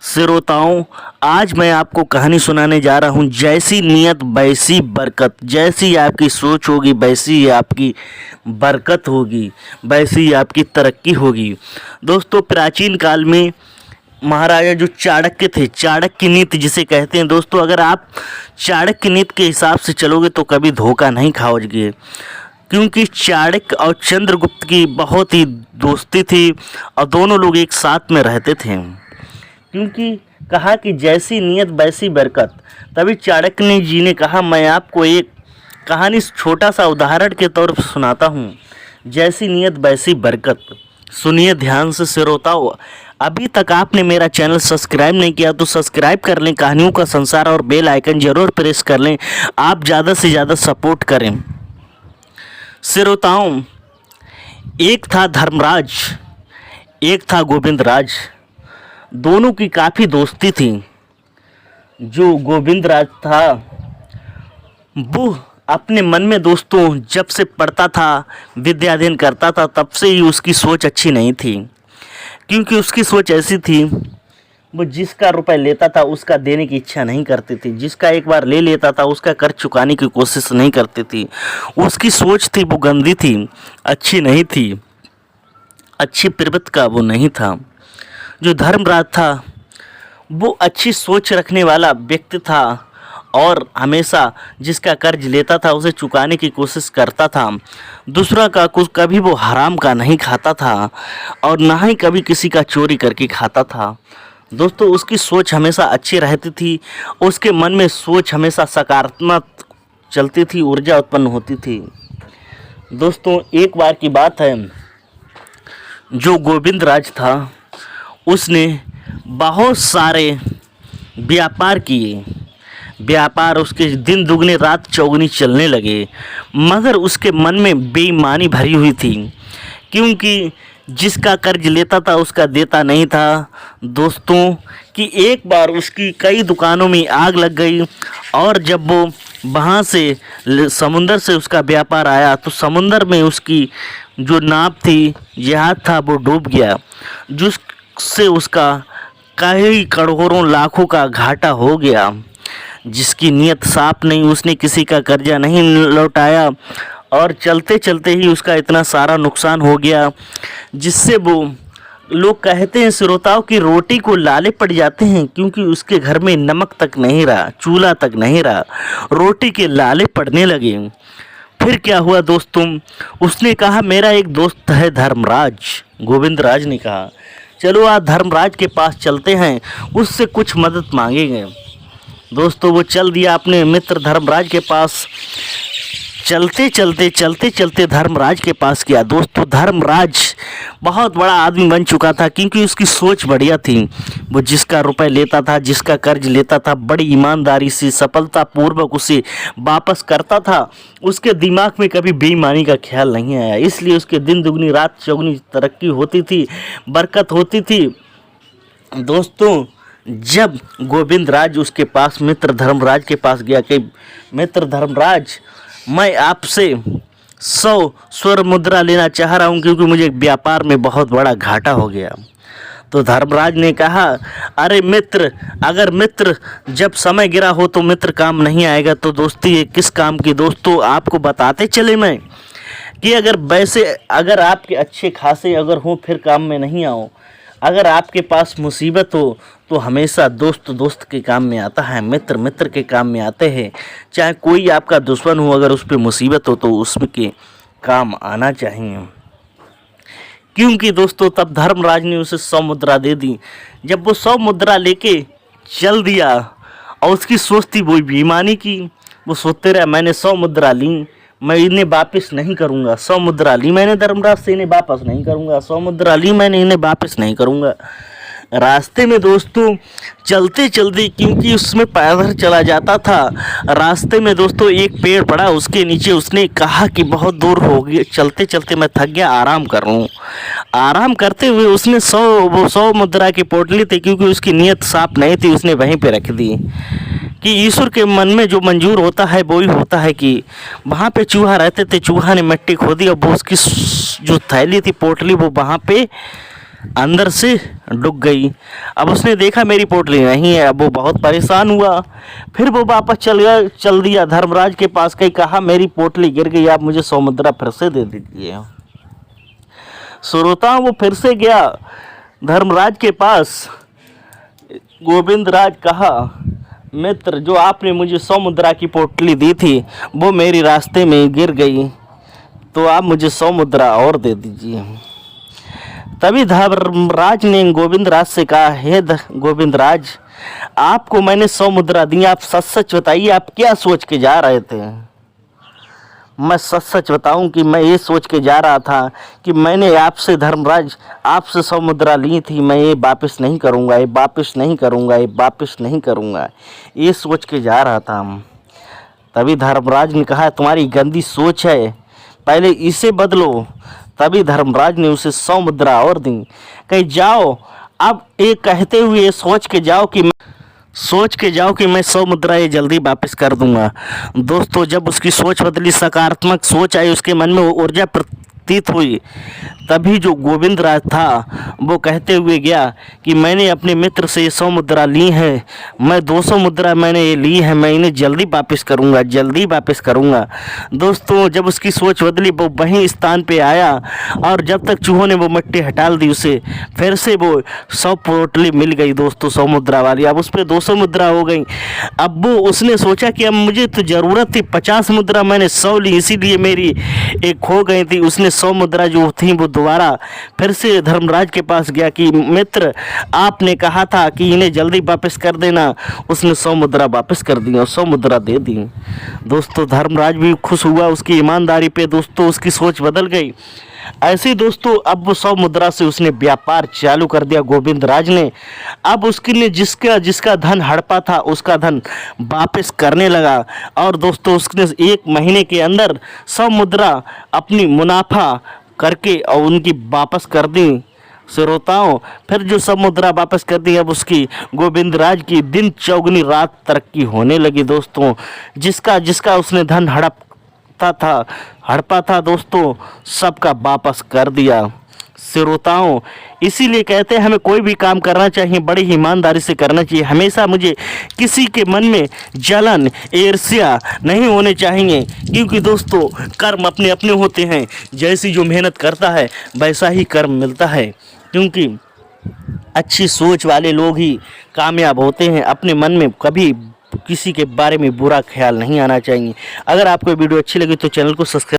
श्रोताओं, आज मैं आपको कहानी सुनाने जा रहा हूँ। जैसी नीयत वैसी बरकत। जैसी आपकी सोच होगी वैसी ही आपकी बरकत होगी, वैसी ही आपकी तरक्की होगी। दोस्तों, प्राचीन काल में महाराजा जो चाणक्य थे, चाणक्य नीति जिसे कहते हैं दोस्तों, अगर आप चाणक्य नीति के हिसाब से चलोगे तो कभी धोखा नहीं खाओगे, क्योंकि चाणक्य और चंद्रगुप्त की बहुत ही दोस्ती थी और दोनों लोग एक साथ में रहते थे। क्योंकि कहा कि जैसी नीयत वैसी बरकत। तभी चाणक्य जी ने कहा, मैं आपको एक कहानी छोटा सा उदाहरण के तौर पर सुनाता हूँ। जैसी नीयत वैसी बरकत। सुनिए ध्यान से श्रोताओं। अभी तक आपने मेरा चैनल सब्सक्राइब नहीं किया तो सब्सक्राइब कर लें, कहानियों का संसार, और बेल आइकन जरूर प्रेस कर लें। आप ज़्यादा से ज़्यादा सपोर्ट करें। श्रोताओं, एक था धर्मराज, एक था गोविंद राज। दोनों की काफ़ी दोस्ती थी। जो गोविंद राज था वो अपने मन में दोस्तों जब से पढ़ता था, विद्या अध्ययन करता था, तब से ही उसकी सोच अच्छी नहीं थी। क्योंकि उसकी सोच ऐसी थी, वो जिसका रुपए लेता था उसका देने की इच्छा नहीं करती थी। जिसका एक बार ले लेता था उसका कर्ज चुकाने की कोशिश नहीं करती थी। उसकी सोच थी वो गंदी थी, अच्छी नहीं थी, अच्छी प्रवृत्ति का वो नहीं था। जो धर्मराज था वो अच्छी सोच रखने वाला व्यक्ति था और हमेशा जिसका कर्ज लेता था उसे चुकाने की कोशिश करता था। दूसरा का कुछ कभी वो हराम का नहीं खाता था और ना ही कभी किसी का चोरी करके खाता था। दोस्तों, उसकी सोच हमेशा अच्छी रहती थी। उसके मन में सोच हमेशा सकारात्मक चलती थी, ऊर्जा उत्पन्न होती थी। दोस्तों, एक बार की बात है, जो गोविंद राज था उसने बहुत सारे व्यापार किए। व्यापार उसके दिन दुगने रात चौगनी चलने लगे, मगर उसके मन में बेईमानी भरी हुई थी। क्योंकि जिसका कर्ज लेता था उसका देता नहीं था। दोस्तों, कि एक बार उसकी कई दुकानों में आग लग गई और जब वो वहाँ से समुंदर से उसका व्यापार आया तो समुंदर में उसकी जो नाव थी, जहाज था, वो डूब गया, जिससे उसका कई करोड़ों लाखों का घाटा हो गया। जिसकी नीयत साफ नहीं, उसने किसी का कर्जा नहीं लौटाया और चलते चलते ही उसका इतना सारा नुकसान हो गया, जिससे वो लोग कहते हैं श्रोताओं की रोटी को लाले पड़ जाते हैं। क्योंकि उसके घर में नमक तक नहीं रहा, चूल्हा तक नहीं रहा, रोटी के लाले पड़ने लगे। फिर क्या हुआ दोस्तों, उसने कहा, मेरा एक दोस्त है धर्मराज। गोविंद राज ने कहा, चलो आज धर्मराज के पास चलते हैं, उससे कुछ मदद मांगेंगे। दोस्तों, वो चल दिया अपने मित्र धर्मराज के पास। चलते चलते धर्मराज के पास गया। दोस्तों, धर्मराज बहुत बड़ा आदमी बन चुका था, क्योंकि उसकी सोच बढ़िया थी। वो जिसका रुपए लेता था, जिसका कर्ज लेता था, बड़ी ईमानदारी से सफलतापूर्वक उसे वापस करता था। उसके दिमाग में कभी बेईमानी का ख्याल नहीं आया, इसलिए उसके दिन दुगनी रात चौगनी तरक्की होती थी, बरकत होती थी। दोस्तों, जब गोविंद राज उसके पास मित्र धर्मराज के पास गया कि मित्र धर्मराज, मैं आपसे 100 स्वर्ण मुद्रा लेना चाह रहा हूँ, क्योंकि मुझे व्यापार में बहुत बड़ा घाटा हो गया। तो धर्मराज ने कहा, अरे मित्र, अगर मित्र जब समय गिरा हो तो मित्र काम नहीं आएगा तो दोस्ती है किस काम की। दोस्तों, आपको बताते चले मैं कि अगर आपके अच्छे खासे अगर हो फिर काम में नहीं आओ। अगर आपके पास मुसीबत हो तो हमेशा दोस्त दोस्त के काम में आता है, मित्र मित्र के काम में आते हैं। चाहे कोई आपका दुश्मन हो, अगर उस पर मुसीबत हो तो उसके काम आना चाहिए। क्योंकि दोस्तों, तब धर्मराज ने उसे 100 मुद्रा दे दी। जब वो 100 मुद्रा लेके चल दिया और उसकी सोच थी वो बेईमानी की, वो सोचते रहे, मैंने 100 मुद्रा ली, मैं इन्हें वापस नहीं करूँगा। 100 मुद्रा ली मैंने धर्मराज से, इन्हें वापस नहीं करूँगा। 100 मुद्रा ली मैंने, इन्हें वापस नहीं करूँगा। रास्ते में दोस्तों चलते चलते, क्योंकि उसमें पैदल चला जाता था, रास्ते में दोस्तों एक पेड़ पड़ा, उसके नीचे उसने कहा कि बहुत दूर हो गया, चलते चलते मैं थक गया, आराम कर लूँ। आराम करते हुए उसने 100 मुद्रा की पोटली थी, क्योंकि उसकी नीयत साफ नहीं थी, उसने वहीं पे रख दी। कि ईश्वर के मन में जो मंजूर होता है वो ही होता है। कि वहाँ पे चूहा रहते थे, चूहा ने मिट्टी खोदी और वो उसकी जो थैली थी, पोटली, वो वहाँ पे अंदर से डूब गई। अब उसने देखा मेरी पोटली नहीं है, अब वो बहुत परेशान हुआ। फिर वो वापस चल दिया धर्मराज के पास, कहीं कहा मेरी पोटली गिर गई, आप मुझे 100 मुद्रा फिर से दे दीजिए। श्रोता वो फिर से गया धर्मराज के पास। गोविंद राज कहा, मित्र, जो आपने मुझे 100 मुद्रा की पोटली दी थी वो मेरी रास्ते में गिर गई, तो आप मुझे 100 मुद्रा और दे दीजिए। तभी धर्मराज ने गोविंद राज से कहा, हे गोविंद राज, आपको मैंने 100 मुद्रा दी, आप सच सच बताइए आप क्या सोच के जा रहे थे। मैं सच सच बताऊं कि मैं ये सोच के जा रहा था कि मैंने आपसे धर्मराज आपसे 100 मुद्रा ली थी, मैं ये वापस नहीं करूंगा, ये वापस नहीं करूंगा, ये वापस नहीं करूंगा, ये सोच के जा रहा था। तभी धर्मराज ने कहा, तुम्हारी गंदी सोच है, पहले इसे बदलो। तभी धर्मराज ने उसे 100 मुद्रा और दी। कहीं जाओ, अब ये कहते हुए सोच के जाओ कि मैं 100 मुद्रा ये जल्दी वापस कर दूंगा। दोस्तों, जब उसकी सोच बदली, सकारात्मक सोच आई, उसके मन में ऊर्जा प्रतीत हुई, तभी जो गोविंद राज था वो कहते हुए गया कि मैंने अपने मित्र से ये 100 मुद्रा ली है, मैं 200 मुद्रा मैंने ये ली है, मैं इन्हें जल्दी वापस करूंगा, जल्दी वापस करूंगा। दोस्तों, जब उसकी सोच बदली, वो वहीं स्थान पे आया और जब तक चूहों ने वो मिट्टी हटा दी उसे, फिर से वो 100 पोटली मिल गई दोस्तों, 100 मुद्रा वाली। अब उस पर 200 मुद्रा हो गई। अब वो उसने सोचा कि अब मुझे तो ज़रूरत थी 50 मुद्रा, मैंने 100 ली, इसीलिए मेरी एक खो गई थी। उसने 100 मुद्रा जो थी वो दोबारा फिर से धर्मराज के पास गया कि मित्र, आपने कहा था कि इन्हें जल्दी वापस कर देना। उसने 100 मुद्रा वापस कर दी और 100 मुद्रा दे दी। दोस्तों, धर्मराज भी खुश हुआ उसकी ईमानदारी पे। दोस्तों, उसकी सोच बदल गई। ऐसे दोस्तों, अब वो 100 मुद्रा से उसने व्यापार चालू कर दिया गोविंद राज ने। अब उसके लिए जिसका धन हड़पा था उसका धन वापस करने लगा। और दोस्तों, उसने 1 महीने के अंदर 100 मुद्रा अपनी मुनाफा करके और उनकी वापस कर दी। श्रोताओं, फिर जो 100 मुद्रा वापस कर दी, अब उसकी गोविंद राज की दिन चौगुनी रात तरक्की होने लगी। दोस्तों, जिसका उसने धन हड़पा था दोस्तों, सबका वापस कर दिया। श्रोताओं, इसीलिए कहते हैं हमें कोई भी काम करना चाहिए बड़ी ईमानदारी से करना चाहिए। हमेशा मुझे किसी के मन में जलन, ईर्ष्या नहीं होने चाहिए, क्योंकि दोस्तों कर्म अपने अपने होते हैं। जैसी जो मेहनत करता है वैसा ही कर्म मिलता है, क्योंकि अच्छी सोच वाले लोग ही कामयाब होते हैं। अपने मन में कभी किसी के बारे में बुरा ख्याल नहीं आना चाहिए। अगर आपको वीडियो अच्छी लगी तो चैनल को सब्सक्राइब